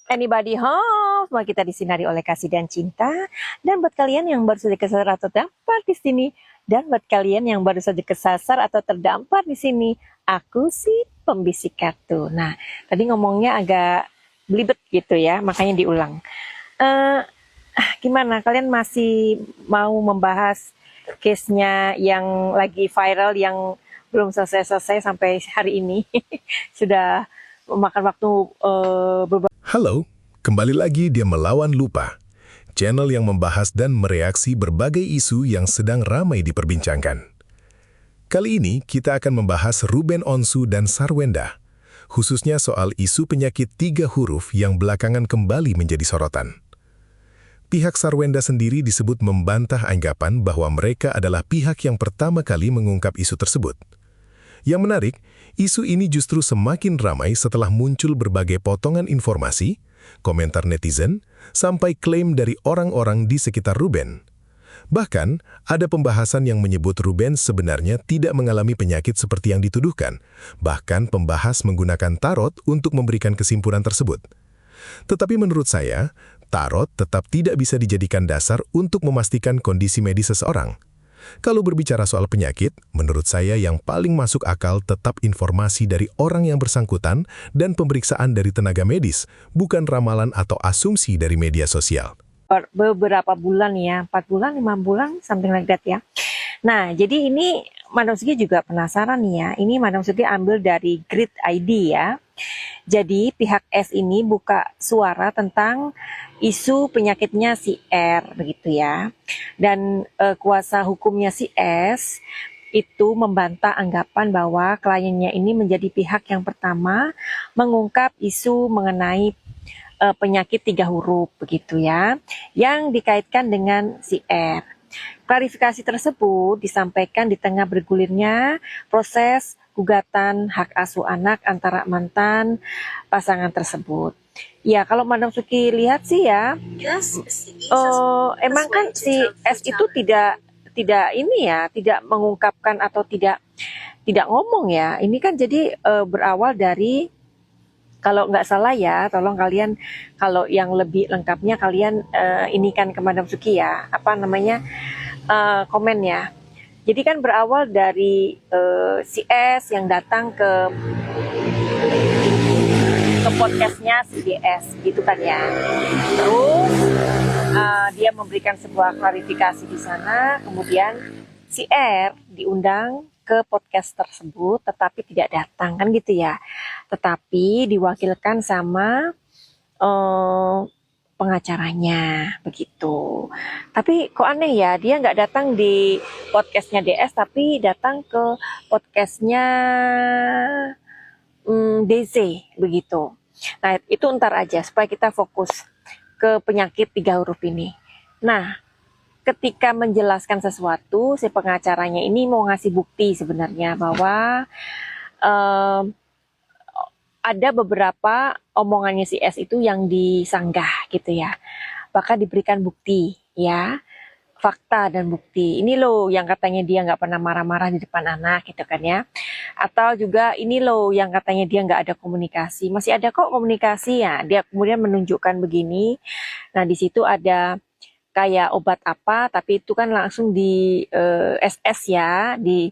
Anybody home? Semua kita disinari oleh kasih dan cinta. Dan buat kalian yang baru saja kesasar atau terdampar di sini, dan buat kalian yang baru saja kesasar atau terdampar di sini, aku sih pembisik kartu. Nah, tadi ngomongnya agak belibet gitu ya, makanya diulang. Gimana? Kalian masih mau membahas case-nya yang lagi viral yang belum selesai-selesai sampai hari ini? Sudah memakan waktu beberapa. Halo, kembali lagi di Melawan Lupa, channel yang membahas dan mereaksi berbagai isu yang sedang ramai diperbincangkan. Kali ini kita akan membahas Ruben Onsu dan Sarwenda, khususnya soal isu penyakit 3 huruf yang belakangan kembali menjadi sorotan. Pihak Sarwenda sendiri disebut membantah anggapan bahwa mereka adalah pihak yang pertama kali mengungkap isu tersebut. Yang menarik, isu ini justru semakin ramai setelah muncul berbagai potongan informasi, komentar netizen, sampai klaim dari orang-orang di sekitar Ruben. Bahkan, ada pembahasan yang menyebut Ruben sebenarnya tidak mengalami penyakit seperti yang dituduhkan, bahkan pembahas menggunakan tarot untuk memberikan kesimpulan tersebut. Tetapi menurut saya, tarot tetap tidak bisa dijadikan dasar untuk memastikan kondisi medis seseorang. Kalau berbicara soal penyakit, menurut saya yang paling masuk akal tetap informasi dari orang yang bersangkutan dan pemeriksaan dari tenaga medis, bukan ramalan atau asumsi dari media sosial. Beberapa bulan ya, 4 bulan, 5 bulan, something like that ya. Nah, jadi ini Madam Sugi juga penasaran nih ya. Ini Madam Sugi ambil dari Grid ID ya. Jadi pihak S ini buka suara tentang isu penyakitnya si R begitu ya. Dan kuasa hukumnya si S itu membantah anggapan bahwa kliennya ini menjadi pihak yang pertama mengungkap isu mengenai penyakit 3 huruf begitu ya, yang dikaitkan dengan si R. Klarifikasi tersebut disampaikan di tengah bergulirnya proses gugatan hak asuh anak antara mantan pasangan tersebut. Ya, kalau Madam Suki lihat sih ya, emang kan si S itu tidak ini ya, tidak mengungkapkan atau tidak ngomong ya. Ini kan jadi berawal dari, kalau nggak salah ya, tolong kalian kalau yang lebih lengkapnya kalian ini kan ke Madam Suki ya, apa namanya, komen ya. Jadi kan berawal dari si S yang datang ke podcastnya si DS gitu kan ya. Terus dia memberikan sebuah klarifikasi di sana, kemudian si R diundang ke podcast tersebut tetapi tidak datang kan gitu ya. Tetapi diwakilkan sama pengacaranya begitu. Tapi kok aneh ya, dia nggak datang di podcastnya DS tapi datang ke podcastnya DZ begitu. Nah itu ntar aja supaya kita fokus ke penyakit 3 huruf ini. Nah ketika menjelaskan sesuatu, si pengacaranya ini mau ngasih bukti sebenarnya bahwa ada beberapa omongannya si S itu yang disanggah gitu ya. Bahkan diberikan bukti ya, fakta dan bukti. Ini loh yang katanya dia nggak pernah marah-marah di depan anak gitu kan ya. Atau juga ini loh yang katanya dia nggak ada komunikasi. Masih ada kok komunikasi ya. Dia kemudian menunjukkan begini. Nah di situ ada kayak obat apa, tapi itu kan langsung di SS ya, di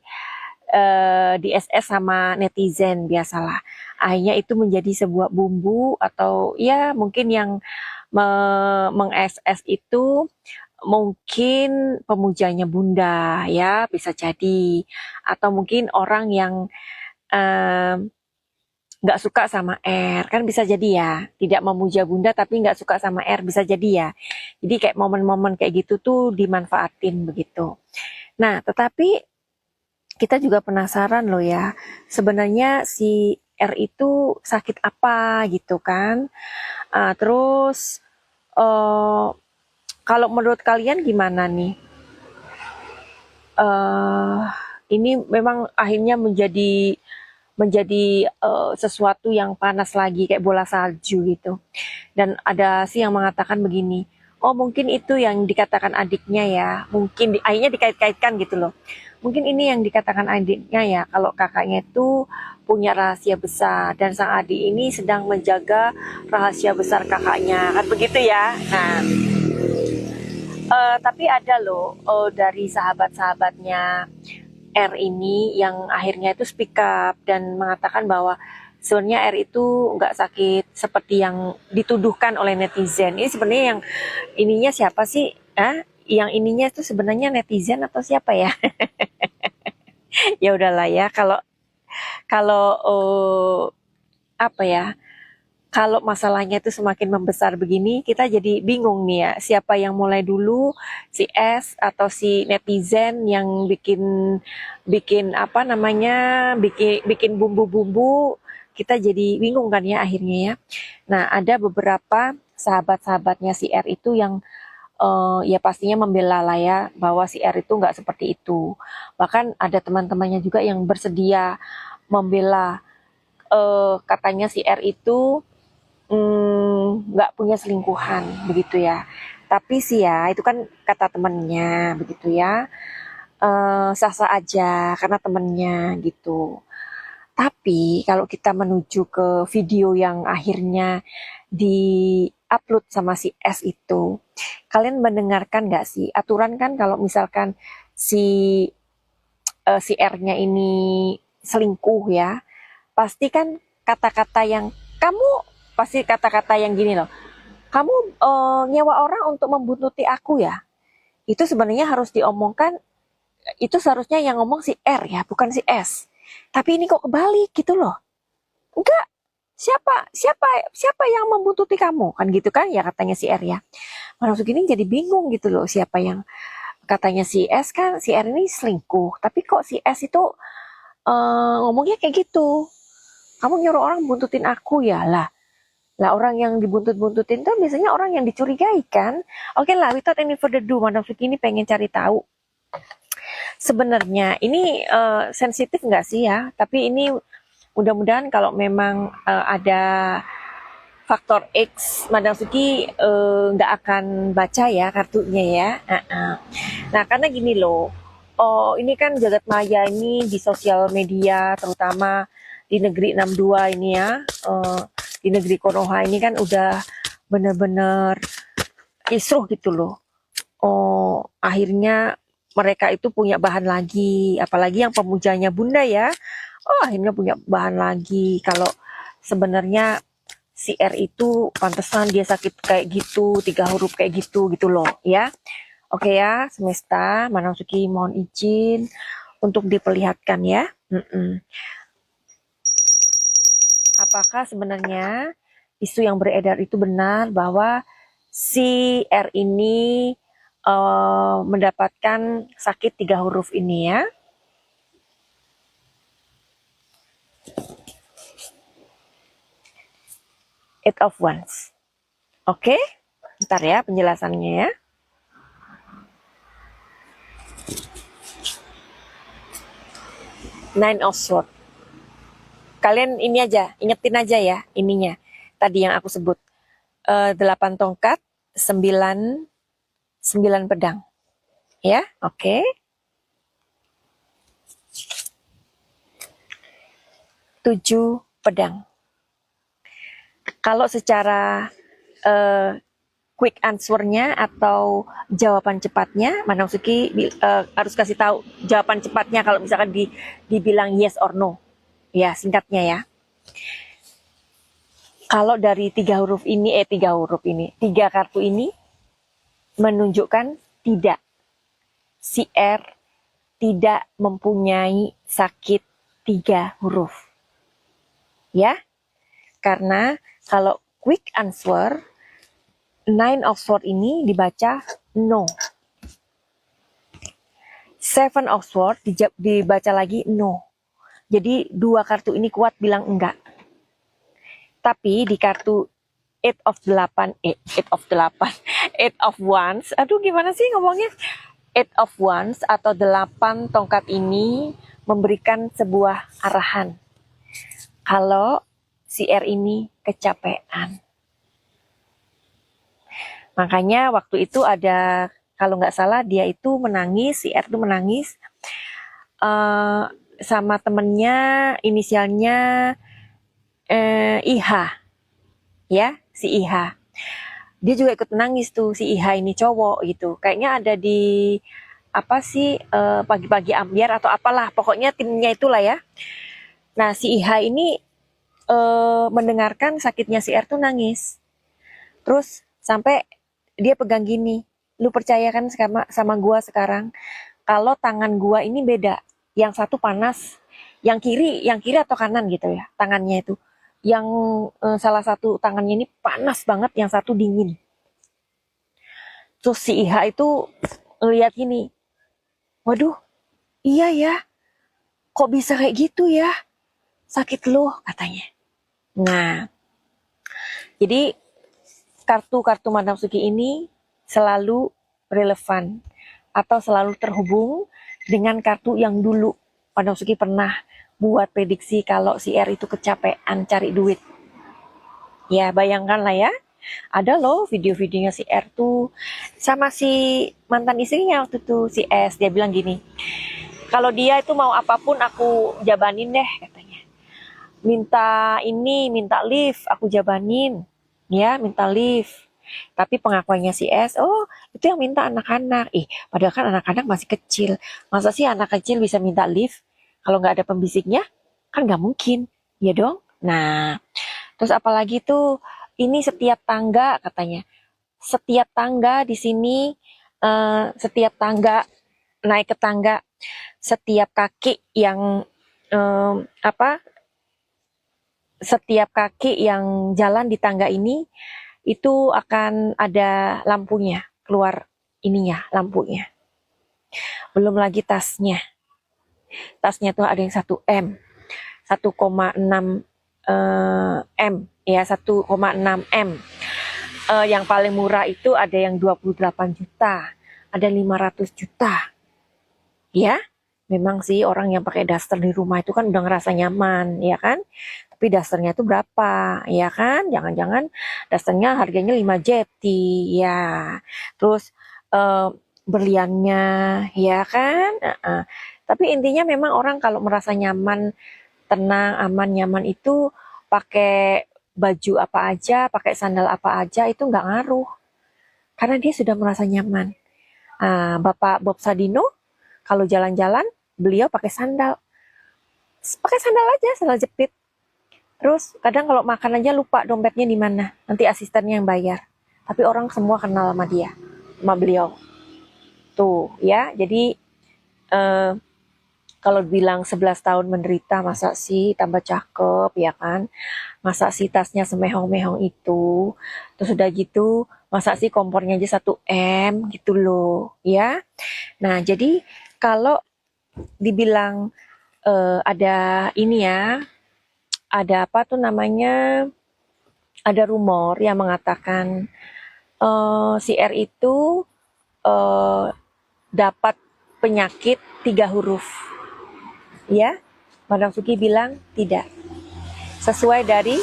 SS sama netizen biasalah. Akhirnya itu menjadi sebuah bumbu atau ya mungkin yang meng-SS itu mungkin pemujanya Bunda ya, bisa jadi. Atau mungkin orang yang nggak suka sama R, kan bisa jadi ya. Tidak memuja Bunda tapi nggak suka sama R, bisa jadi ya. Jadi kayak momen-momen kayak gitu tuh dimanfaatin begitu. Nah, tetapi kita juga penasaran loh ya, sebenarnya si R itu sakit apa gitu kan. Terus kalau menurut kalian gimana nih? Ini memang akhirnya menjadi sesuatu yang panas lagi kayak bola salju gitu. Dan ada sih yang mengatakan begini, oh mungkin itu yang dikatakan adiknya ya, mungkin akhirnya dikait-kaitkan gitu loh. Mungkin ini yang dikatakan adiknya ya, kalau kakaknya itu punya rahasia besar dan sang adik ini sedang menjaga rahasia besar kakaknya, kan begitu ya. Nah, tapi ada loh dari sahabat-sahabatnya R ini yang akhirnya itu speak up dan mengatakan bahwa sebenarnya R itu nggak sakit seperti yang dituduhkan oleh netizen. Ini sebenarnya yang ininya siapa sih? Yang ininya itu sebenarnya netizen atau siapa ya? Ya udahlah ya. Kalau kalau apa ya? Kalau masalahnya itu semakin membesar begini, kita jadi bingung nih ya, siapa yang mulai dulu, si S atau si netizen yang bikin bikin apa namanya, bikin bikin bumbu-bumbu, kita jadi bingung kan ya akhirnya ya. Nah, ada beberapa sahabat-sahabatnya si R itu yang ya pastinya membela lah ya bahwa si R itu nggak seperti itu. Bahkan ada teman-temannya juga yang bersedia membela katanya si R itu nggak punya selingkuhan begitu ya. Tapi sih ya itu kan kata temennya begitu ya. Sah-sah aja karena temennya gitu. Tapi kalau kita menuju ke video yang akhirnya di-upload sama si S itu, kalian mendengarkan nggak sih aturan kan kalau misalkan si si R-nya ini selingkuh ya, pasti kan kata-kata yang kamu pasti kata-kata yang gini loh. Kamu nyewa orang untuk membuntuti aku ya. Itu sebenarnya harus diomongkan, itu seharusnya yang ngomong si R ya, bukan si S. Tapi ini kok kebalik gitu loh. Enggak, siapa siapa siapa yang membuntuti kamu kan gitu kan ya katanya si R ya. Maksud gini jadi bingung gitu loh, siapa yang katanya si S kan si R ini selingkuh, tapi kok si S itu ngomongnya kayak gitu. Kamu nyuruh orang buntutin aku ya lah. Lah orang yang dibuntut-buntutin tuh biasanya orang yang dicurigai kan. Oke lah, without any further ado, Madam Vicky ini pengen cari tahu. Sebenarnya ini sensitif nggak sih ya? Tapi ini mudah-mudahan kalau memang ada faktor X, Madam Vicky nggak akan baca ya kartunya ya. Nah karena gini loh, oh ini kan jagat maya ini di sosial media, terutama di negeri 62 ini ya, di negeri Konoha ini kan udah bener-bener kisruh gitu loh. Oh akhirnya mereka itu punya bahan lagi, apalagi yang pemujanya Bunda ya. Oh akhirnya punya bahan lagi kalau sebenarnya si R itu pantesan dia sakit kayak gitu, 3 huruf kayak gitu gitu loh ya. Oke ya, semesta, Manasuki mohon izin untuk diperlihatkan ya. Apakah sebenarnya isu yang beredar itu benar bahwa si R ini mendapatkan sakit 3 huruf ini ya? Eight of Wands. Oke, ntar ya penjelasannya ya. Nine of Swords. Kalian ini aja, ingetin aja ya ininya. Tadi yang aku sebut. 8 tongkat, 9 pedang. Ya, oke. 7 pedang. Kalau secara quick answer-nya atau jawaban cepatnya, Madam Suki harus kasih tahu jawaban cepatnya kalau misalkan dibilang yes or no. Ya, singkatnya ya. Kalau dari 3 kartu ini menunjukkan tidak. Si R tidak mempunyai sakit 3 huruf. Ya, karena kalau quick answer, 9 of Swords ini dibaca no. 7 of Swords dibaca lagi no. Jadi 2 kartu ini kuat bilang enggak. Tapi di kartu 8 of Wands, aduh gimana sih ngomongnya? 8 of Wands atau 8 tongkat ini memberikan sebuah arahan. Kalau si R ini kecapean. Makanya waktu itu ada, kalau nggak salah dia itu menangis, si R itu menangis. eh, sama temennya inisialnya IH, ya, si IH. Dia juga ikut nangis tuh si IH ini cowok gitu. Kayaknya ada di apa sih pagi-pagi ambiar atau apalah, pokoknya timnya itulah ya. Nah si IH ini mendengarkan sakitnya si R tuh nangis. Terus sampai dia pegang gini, lu percaya kan sama gua sekarang kalau tangan gua ini beda. Yang satu panas, yang kiri atau kanan gitu ya, tangannya itu. Yang salah satu tangannya ini panas banget, yang satu dingin. Terus si IH itu ngeliat gini, waduh, iya ya, kok bisa kayak gitu ya? Sakit loh katanya. Nah, jadi kartu-kartu Madam Suki ini selalu relevan atau selalu terhubung dengan kartu yang dulu Madam Suki pernah buat prediksi kalau si R itu kecapean cari duit. Ya, bayangkan lah ya. Ada loh video-videonya si R tuh sama si mantan istrinya waktu itu, si S. Dia bilang gini, kalau dia itu mau apapun aku jabanin deh katanya. Minta ini, minta lift, aku jabanin. Ya, minta lift. Tapi pengakuannya si S, oh itu yang minta anak-anak. Padahal kan anak-anak masih kecil. Masa sih anak kecil bisa minta lift? Kalau nggak ada pembisiknya, kan nggak mungkin. Ya dong? Nah, terus apalagi tuh, ini setiap tangga katanya. Setiap tangga di sini, setiap tangga, naik ke tangga, setiap kaki yang, apa, setiap kaki yang jalan di tangga ini itu akan ada lampunya, keluar ininya, lampunya. Belum lagi tasnya. Tasnya tuh ada yang 1 M, 1,6 M, ya 1,6 M. Yang paling murah itu ada yang 28 juta, ada 500 juta. Ya, memang sih orang yang pakai daster di rumah itu kan udah ngerasa nyaman, ya kan? Tapi dasternya itu berapa, ya kan? Jangan-jangan dasternya harganya 5 jeti, ya. Terus berliannya, ya kan? Tapi intinya memang orang kalau merasa nyaman, tenang, aman, nyaman itu pakai baju apa aja, pakai sandal apa aja itu nggak ngaruh. Karena dia sudah merasa nyaman. Bapak Bob Sadino, kalau jalan-jalan, beliau pakai sandal. Pakai sandal aja, sandal jepit. Terus kadang kalau makan aja lupa dompetnya di mana. Nanti asistennya yang bayar. Tapi orang semua kenal sama dia, sama beliau. Tuh ya, jadi kalau bilang 11 tahun menderita, masa sih tambah cakep, ya kan? Masa sih tasnya semehong-mehong itu? Terus udah gitu, masa sih kompornya aja 1 M gitu loh, ya? Nah, jadi kalau dibilang ada ini ya, ada apa tuh namanya, ada rumor yang mengatakan si R itu dapat penyakit 3 huruf. Ya, Madam Suki bilang tidak. Sesuai dari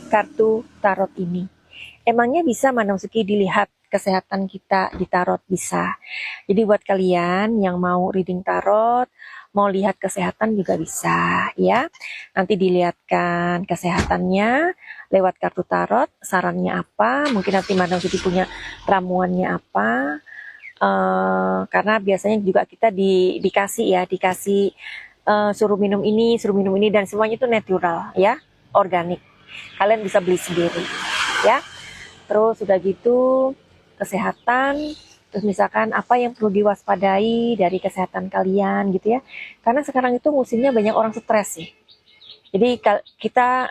kartu tarot ini. Emangnya bisa Madam Suki dilihat kesehatan kita di tarot? Bisa. Jadi buat kalian yang mau reading tarot, mau lihat kesehatan juga bisa ya. Nanti dilihatkan kesehatannya lewat kartu tarot, sarannya apa, mungkin nanti Madam Suki punya ramuannya apa. Karena biasanya juga kita dikasih suruh minum ini dan semuanya itu natural ya, organik. Kalian bisa beli sendiri ya. Terus udah gitu kesehatan, terus misalkan apa yang perlu diwaspadai dari kesehatan kalian gitu ya. Karena sekarang itu musimnya banyak orang stres sih. Jadi kita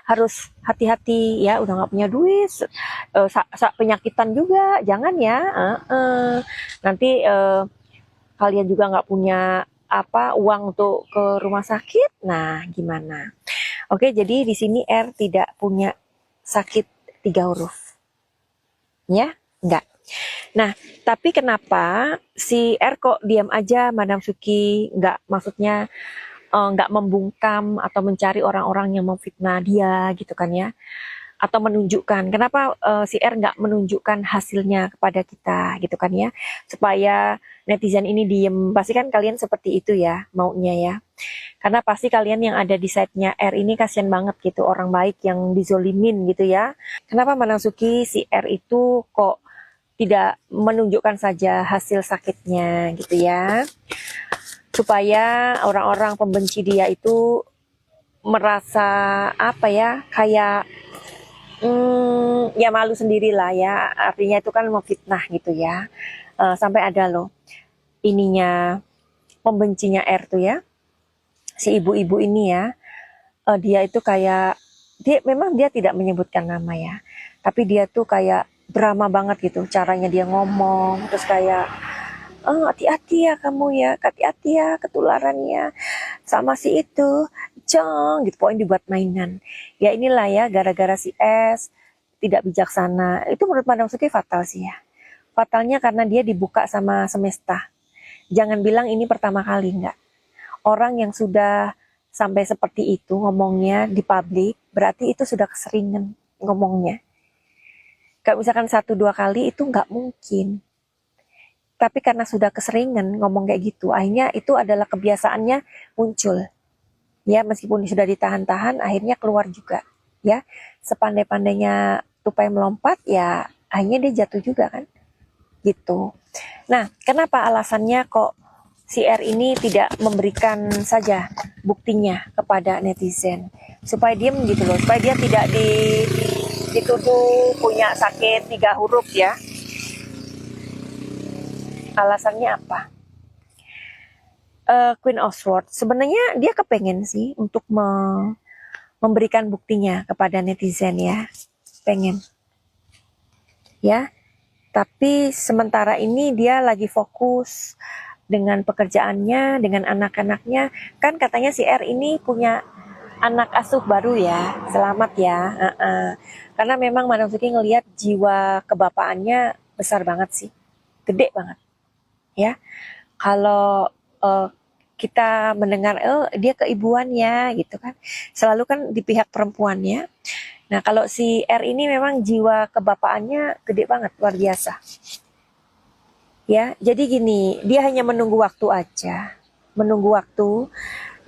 harus hati-hati ya, udah nggak punya duit, penyakitan juga jangan ya. Nanti kalian juga nggak punya uang untuk ke rumah sakit, nah gimana? Oke, jadi di sini R tidak punya sakit 3 huruf, ya, enggak. Nah, tapi kenapa si R kok diam aja, Madam Suki nggak, maksudnya nggak membungkam atau mencari orang-orang yang memfitnah dia gitu kan ya? atau menunjukkan. Kenapa si R nggak menunjukkan hasilnya kepada kita gitu kan ya, supaya netizen ini diem. Pasti kan kalian seperti itu ya maunya ya, karena pasti kalian yang ada di side-nya R ini kasihan banget gitu, orang baik yang dizolimin gitu ya. Kenapa Manasuki si R itu kok tidak menunjukkan saja hasil sakitnya gitu ya, supaya orang-orang pembenci dia itu merasa apa ya, kayak ya malu sendiri lah ya, artinya itu kan mau fitnah gitu ya. Sampai ada loh ininya, pembencinya R tuh ya, si ibu-ibu ini ya, dia itu kayak, dia memang dia tidak menyebutkan nama ya, tapi dia tuh kayak drama banget gitu caranya dia ngomong, terus kayak hati-hati ya kamu ya, hati-hati ya ketularannya sama si itu, jong gitu, pokoknya dibuat mainan. Ya inilah ya, gara-gara si S tidak bijaksana. Itu menurut Madam Suki fatal sih ya. Fatalnya karena dia dibuka sama semesta. Jangan bilang ini pertama kali, enggak. Orang yang sudah sampai seperti itu ngomongnya di publik, berarti itu sudah keseringan ngomongnya. Kayak misalkan 1-2 kali itu nggak mungkin. Tapi karena sudah keseringan ngomong kayak gitu, akhirnya itu adalah kebiasaannya muncul. Ya, meskipun sudah ditahan-tahan, akhirnya keluar juga. Ya, sepandai-pandainya tupai melompat, ya akhirnya dia jatuh juga kan. Gitu. Nah, kenapa alasannya kok si R ini tidak memberikan saja buktinya kepada netizen? Supaya dia gitu loh, supaya dia tidak dituduh punya sakit 3 huruf ya. Alasannya apa? Queen of Swords sebenarnya dia kepengen sih untuk memberikan buktinya kepada netizen ya, pengen ya, tapi sementara ini dia lagi fokus dengan pekerjaannya, dengan anak-anaknya. Kan katanya si R ini punya anak asuh baru ya, selamat ya. Karena memang Madam Suki ngelihat jiwa kebapaannya besar banget sih, gede banget ya. Kalau kita mendengar dia keibuan ya gitu kan, selalu kan di pihak perempuannya. Nah kalau si R ini memang jiwa kebapaannya gede banget, luar biasa ya. Jadi gini, dia hanya menunggu waktu aja, menunggu waktu.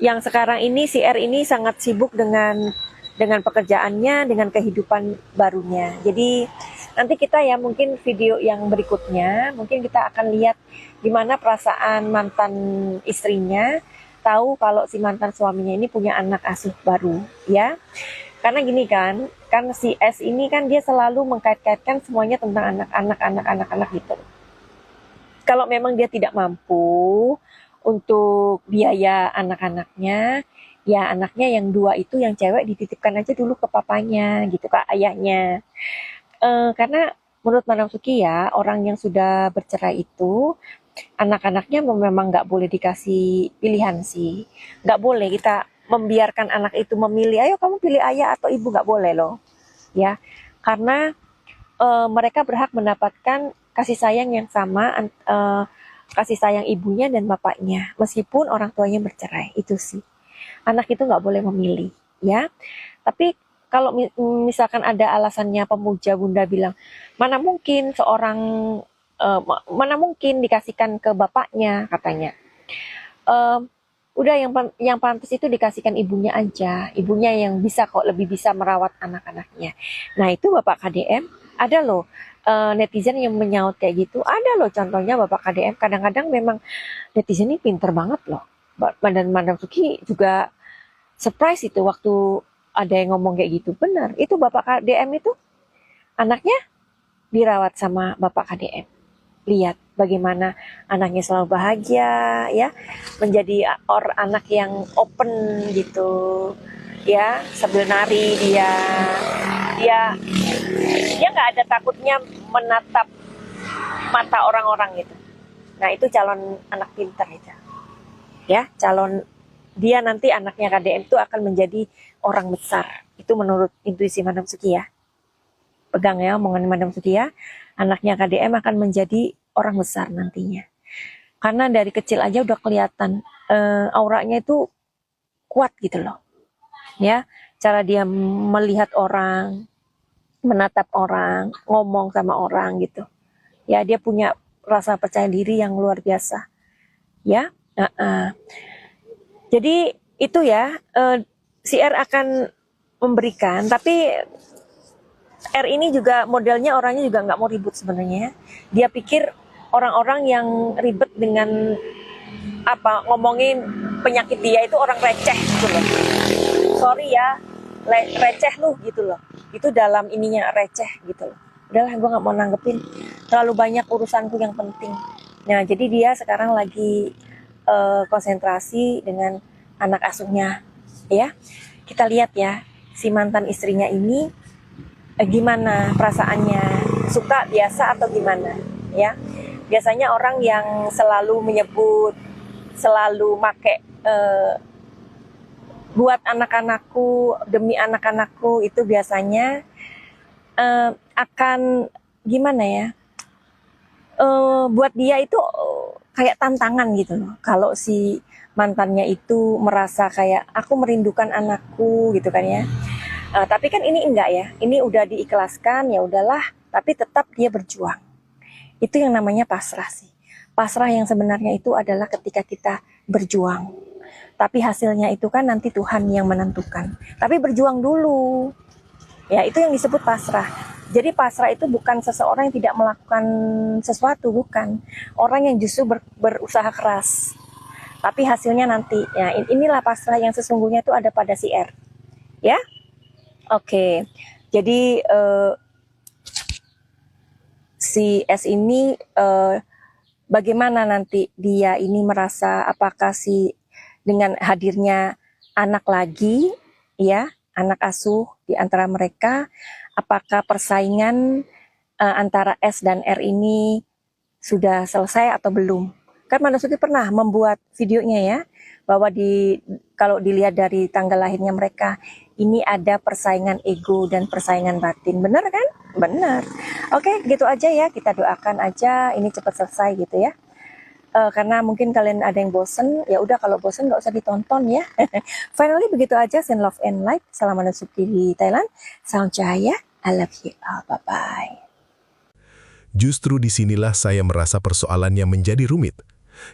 Yang sekarang ini si R ini sangat sibuk dengan pekerjaannya, dengan kehidupan barunya. Jadi nanti kita ya mungkin video yang berikutnya mungkin kita akan lihat gimana perasaan mantan istrinya tahu kalau si mantan suaminya ini punya anak asuh baru ya. Karena gini kan si S ini kan dia selalu mengkait-kaitkan semuanya tentang anak-anak gitu. Kalau memang dia tidak mampu untuk biaya anak-anaknya, ya anaknya yang 2 itu yang cewek dititipkan aja dulu ke papanya gitu, ke ayahnya. Karena menurut Madam Suki ya, orang yang sudah bercerai itu anak-anaknya memang nggak boleh dikasih pilihan sih, nggak boleh kita membiarkan anak itu memilih, ayo kamu pilih ayah atau ibu, nggak boleh loh ya. Karena mereka berhak mendapatkan kasih sayang yang sama, kasih sayang ibunya dan bapaknya meskipun orang tuanya bercerai. Itu sih, anak itu nggak boleh memilih ya. Tapi kalau misalkan ada alasannya pemuja Bunda bilang, mana mungkin mana mungkin dikasihkan ke bapaknya katanya. Udah yang pantas itu dikasihkan ibunya aja, ibunya yang bisa kok, lebih bisa merawat anak-anaknya. Nah itu Bapak KDM ada loh, netizen yang menyaut kayak gitu, ada loh contohnya Bapak KDM. Kadang-kadang memang netizen ini pinter banget loh. Dan Madam Suki juga surprise itu waktu ada yang ngomong kayak gitu. Benar, itu Bapak KDM itu anaknya dirawat sama Bapak KDM. Lihat bagaimana anaknya selalu bahagia ya, menjadi anak yang open gitu ya, sambil nari dia nggak ada takutnya menatap mata orang-orang gitu. Nah itu calon anak pintar itu ya, calon dia nanti anaknya KDM itu akan menjadi orang besar. Itu menurut intuisi Madam Suki ya, pegang ya omongan Madam Suki ya, anaknya KDM akan menjadi orang besar nantinya. Karena dari kecil aja udah kelihatan auranya itu kuat gitu loh. Ya, cara dia melihat orang, menatap orang, ngomong sama orang gitu. Ya, dia punya rasa percaya diri yang luar biasa. Ya, jadi itu ya, si R akan memberikan, tapi R ini juga modelnya orangnya juga nggak mau ribut sebenarnya. Dia pikir orang-orang yang ribet dengan ngomongin penyakit dia itu orang receh gitu loh. Sorry ya, receh lu gitu loh. Itu dalam ininya receh gitu loh. Udahlah, gue nggak mau nanggepin, terlalu banyak urusanku yang penting. Nah, jadi dia sekarang lagi konsentrasi dengan anak asuhnya, ya. Kita lihat ya, si mantan istrinya ini gimana perasaannya, suka biasa atau gimana, ya. Biasanya orang yang selalu menyebut, selalu make buat anak-anakku, demi anak-anakku, itu biasanya akan gimana ya, buat dia itu kayak tantangan gitu loh. Kalau si mantannya itu merasa kayak aku merindukan anakku gitu kan ya. Tapi kan ini enggak ya, ini udah diikhlaskan, ya udahlah, tapi tetap dia berjuang. Itu yang namanya pasrah sih. Pasrah yang sebenarnya itu adalah ketika kita berjuang. Tapi hasilnya itu kan nanti Tuhan yang menentukan. Tapi berjuang dulu. Ya, itu yang disebut pasrah. Jadi pasrah itu bukan seseorang yang tidak melakukan sesuatu, bukan. Orang yang justru berusaha keras. Tapi hasilnya nanti. Ya, inilah pasrah yang sesungguhnya itu ada pada si R. Ya? Oke. Jadi si S ini bagaimana nanti dia ini merasa, apakah dengan hadirnya anak lagi, ya, anak asuh di antara mereka, apakah persaingan antara S dan R ini sudah selesai atau belum? Kan Manasuki pernah membuat videonya ya, bahwa kalau dilihat dari tanggal lahirnya mereka, ini ada persaingan ego dan persaingan batin. Benar kan? Benar. Oke, gitu aja ya, kita doakan aja ini cepat selesai gitu ya. Karena mungkin kalian ada yang bosen, ya udah, kalau bosen nggak usah ditonton ya. Finally begitu aja, send love and light. Salam Manasuki di Thailand, salam cahaya, I love you all, bye bye. Justru disinilah saya merasa persoalannya menjadi rumit.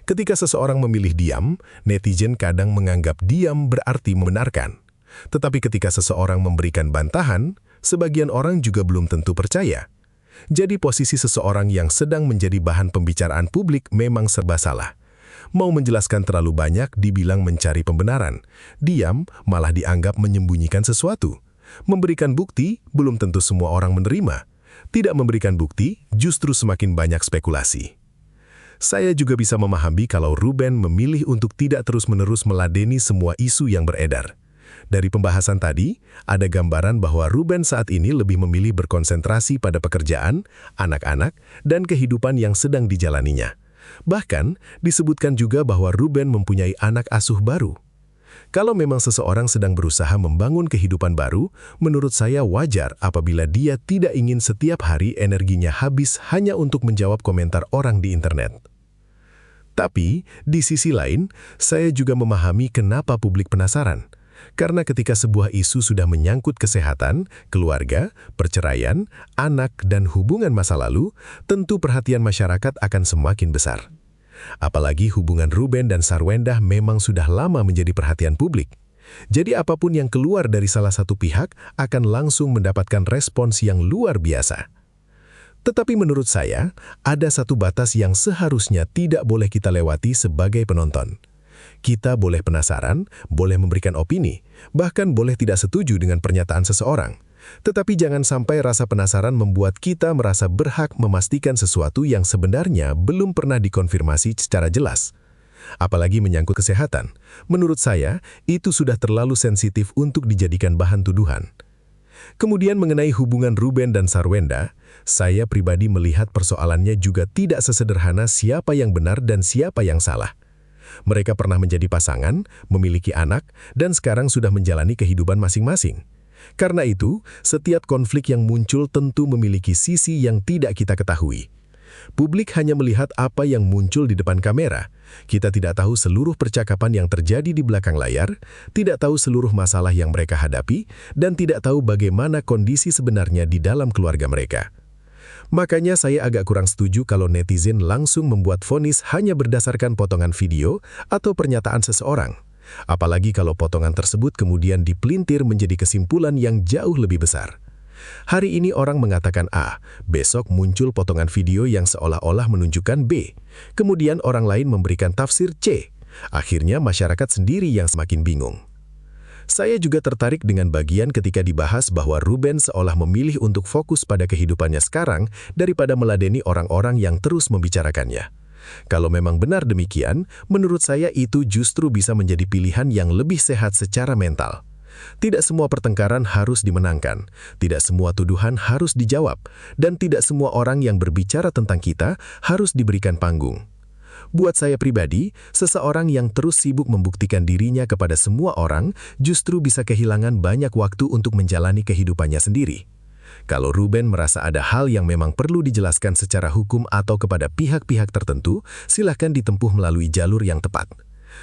Ketika seseorang memilih diam, netizen kadang menganggap diam berarti membenarkan. Tetapi ketika seseorang memberikan bantahan, sebagian orang juga belum tentu percaya. Jadi posisi seseorang yang sedang menjadi bahan pembicaraan publik memang serba salah. Mau menjelaskan terlalu banyak dibilang mencari pembenaran. Diam malah dianggap menyembunyikan sesuatu. Memberikan bukti belum tentu semua orang menerima. Tidak memberikan bukti justru semakin banyak spekulasi. Saya juga bisa memahami kalau Ruben memilih untuk tidak terus-menerus meladeni semua isu yang beredar. Dari pembahasan tadi, ada gambaran bahwa Ruben saat ini lebih memilih berkonsentrasi pada pekerjaan, anak-anak, dan kehidupan yang sedang dijalaninya. Bahkan, disebutkan juga bahwa Ruben mempunyai anak asuh baru. Kalau memang seseorang sedang berusaha membangun kehidupan baru, menurut saya wajar apabila dia tidak ingin setiap hari energinya habis hanya untuk menjawab komentar orang di internet. Tapi, di sisi lain, saya juga memahami kenapa publik penasaran. Karena ketika sebuah isu sudah menyangkut kesehatan, keluarga, perceraian, anak, dan hubungan masa lalu, tentu perhatian masyarakat akan semakin besar. Apalagi hubungan Ruben dan Sarwendah memang sudah lama menjadi perhatian publik. Jadi apapun yang keluar dari salah satu pihak akan langsung mendapatkan respons yang luar biasa. Tetapi menurut saya, ada satu batas yang seharusnya tidak boleh kita lewati sebagai penonton. Kita boleh penasaran, boleh memberikan opini, bahkan boleh tidak setuju dengan pernyataan seseorang. Tetapi jangan sampai rasa penasaran membuat kita merasa berhak memastikan sesuatu yang sebenarnya belum pernah dikonfirmasi secara jelas. Apalagi menyangkut kesehatan. Menurut saya, itu sudah terlalu sensitif untuk dijadikan bahan tuduhan. Kemudian mengenai hubungan Ruben dan Sarwendah, saya pribadi melihat persoalannya juga tidak sesederhana siapa yang benar dan siapa yang salah. Mereka pernah menjadi pasangan, memiliki anak, dan sekarang sudah menjalani kehidupan masing-masing. Karena itu, setiap konflik yang muncul tentu memiliki sisi yang tidak kita ketahui. Publik hanya melihat apa yang muncul di depan kamera. Kita tidak tahu seluruh percakapan yang terjadi di belakang layar, tidak tahu seluruh masalah yang mereka hadapi, dan tidak tahu bagaimana kondisi sebenarnya di dalam keluarga mereka. Makanya saya agak kurang setuju kalau netizen langsung membuat vonis hanya berdasarkan potongan video atau pernyataan seseorang. Apalagi kalau potongan tersebut kemudian dipelintir menjadi kesimpulan yang jauh lebih besar. Hari ini orang mengatakan A, besok muncul potongan video yang seolah-olah menunjukkan B. Kemudian orang lain memberikan tafsir C. Akhirnya masyarakat sendiri yang semakin bingung. Saya juga tertarik dengan bagian ketika dibahas bahwa Ruben seolah memilih untuk fokus pada kehidupannya sekarang daripada meladeni orang-orang yang terus membicarakannya. Kalau memang benar demikian, menurut saya itu justru bisa menjadi pilihan yang lebih sehat secara mental. Tidak semua pertengkaran harus dimenangkan, tidak semua tuduhan harus dijawab, dan tidak semua orang yang berbicara tentang kita harus diberikan panggung. Buat saya pribadi, seseorang yang terus sibuk membuktikan dirinya kepada semua orang justru bisa kehilangan banyak waktu untuk menjalani kehidupannya sendiri. Kalau Ruben merasa ada hal yang memang perlu dijelaskan secara hukum atau kepada pihak-pihak tertentu, silahkan ditempuh melalui jalur yang tepat.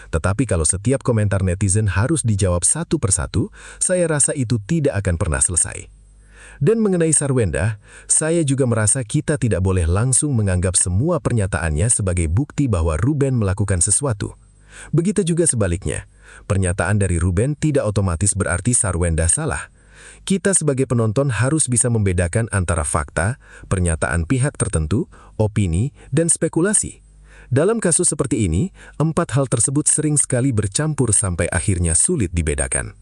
Tetapi kalau setiap komentar netizen harus dijawab satu persatu, saya rasa itu tidak akan pernah selesai. Dan mengenai Sarwenda, saya juga merasa kita tidak boleh langsung menganggap semua pernyataannya sebagai bukti bahwa Ruben melakukan sesuatu. Begitu juga sebaliknya, pernyataan dari Ruben tidak otomatis berarti Sarwenda salah. Kita sebagai penonton harus bisa membedakan antara fakta, pernyataan pihak tertentu, opini, dan spekulasi. Dalam kasus seperti ini, 4 hal tersebut sering sekali bercampur sampai akhirnya sulit dibedakan.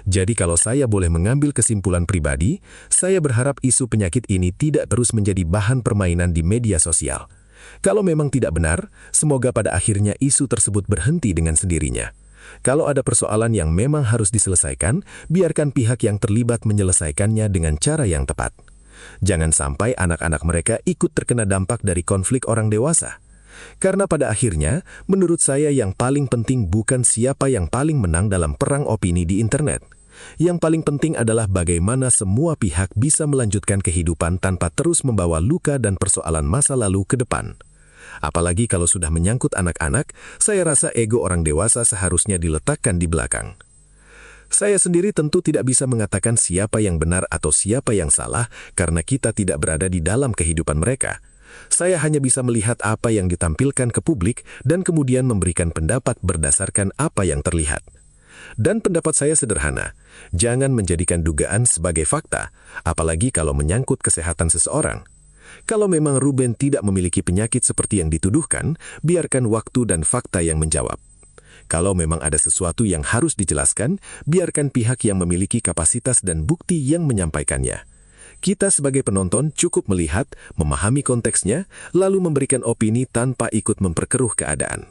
Jadi kalau saya boleh mengambil kesimpulan pribadi, saya berharap isu penyakit ini tidak terus menjadi bahan permainan di media sosial. Kalau memang tidak benar, semoga pada akhirnya isu tersebut berhenti dengan sendirinya. Kalau ada persoalan yang memang harus diselesaikan, biarkan pihak yang terlibat menyelesaikannya dengan cara yang tepat. Jangan sampai anak-anak mereka ikut terkena dampak dari konflik orang dewasa. Karena pada akhirnya, menurut saya yang paling penting bukan siapa yang paling menang dalam perang opini di internet. Yang paling penting adalah bagaimana semua pihak bisa melanjutkan kehidupan tanpa terus membawa luka dan persoalan masa lalu ke depan. Apalagi kalau sudah menyangkut anak-anak, saya rasa ego orang dewasa seharusnya diletakkan di belakang. Saya sendiri tentu tidak bisa mengatakan siapa yang benar atau siapa yang salah karena kita tidak berada di dalam kehidupan mereka. Saya hanya bisa melihat apa yang ditampilkan ke publik dan kemudian memberikan pendapat berdasarkan apa yang terlihat. Dan pendapat saya sederhana, jangan menjadikan dugaan sebagai fakta, apalagi kalau menyangkut kesehatan seseorang. Kalau memang Ruben tidak memiliki penyakit seperti yang dituduhkan, biarkan waktu dan fakta yang menjawab. Kalau memang ada sesuatu yang harus dijelaskan, biarkan pihak yang memiliki kapasitas dan bukti yang menyampaikannya. Kita sebagai penonton cukup melihat, memahami konteksnya, lalu memberikan opini tanpa ikut memperkeruh keadaan.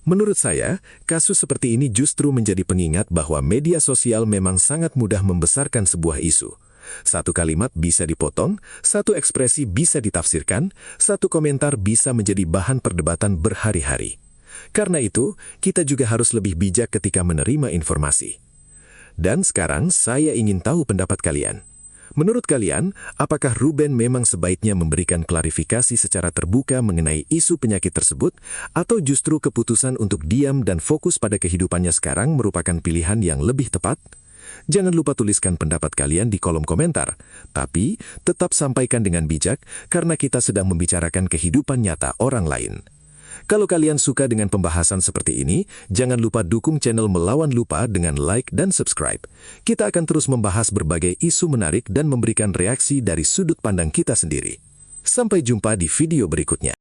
Menurut saya, kasus seperti ini justru menjadi pengingat bahwa media sosial memang sangat mudah membesarkan sebuah isu. Satu kalimat bisa dipotong, satu ekspresi bisa ditafsirkan, satu komentar bisa menjadi bahan perdebatan berhari-hari. Karena itu, kita juga harus lebih bijak ketika menerima informasi. Dan sekarang saya ingin tahu pendapat kalian. Menurut kalian, apakah Ruben memang sebaiknya memberikan klarifikasi secara terbuka mengenai isu penyakit tersebut, atau justru keputusan untuk diam dan fokus pada kehidupannya sekarang merupakan pilihan yang lebih tepat? Jangan lupa tuliskan pendapat kalian di kolom komentar, tapi tetap sampaikan dengan bijak karena kita sedang membicarakan kehidupan nyata orang lain. Kalau kalian suka dengan pembahasan seperti ini, jangan lupa dukung channel Melawan Lupa dengan like dan subscribe. Kita akan terus membahas berbagai isu menarik dan memberikan reaksi dari sudut pandang kita sendiri. Sampai jumpa di video berikutnya.